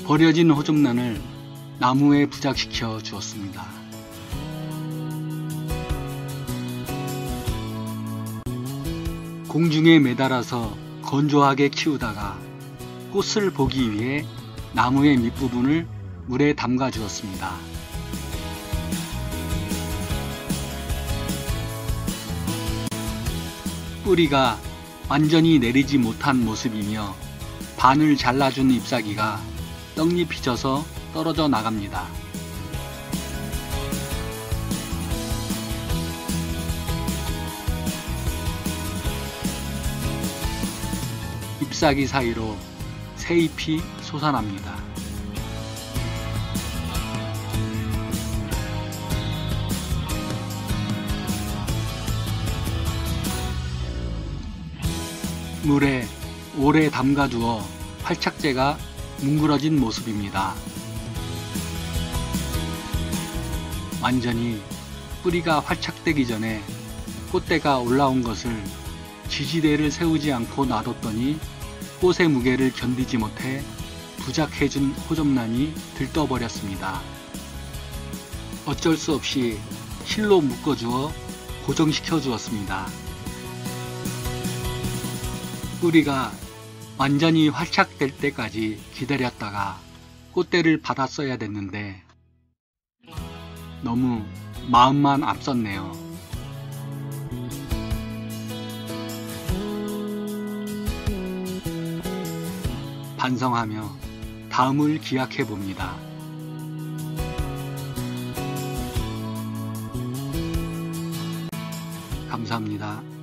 버려진 호접란을 나무에 부착시켜 주었습니다. 공중에 매달아서 건조하게 키우다가 꽃을 보기 위해 나무의 밑부분을 물에 담가 주었습니다. 뿌리가 완전히 내리지 못한 모습이며 반을 잘라준 잎사귀가 떡잎이 져서 떨어져 나갑니다. 잎사귀 사이로 새잎이 솟아납니다. 물에 오래 담가두어 활착제가 뭉그러진 모습입니다. 완전히 뿌리가 활착되기 전에 꽃대가 올라온 것을 지지대를 세우지 않고 놔뒀더니 꽃의 무게를 견디지 못해 부착해준 호접란이 들떠버렸습니다. 어쩔 수 없이 실로 묶어주어 고정시켜 주었습니다. 뿌리가 완전히 활착될 때까지 기다렸다가 꽃대를 받았어야 됐는데 너무 마음만 앞섰네요. 반성하며 다음을 기약해 봅니다. 감사합니다.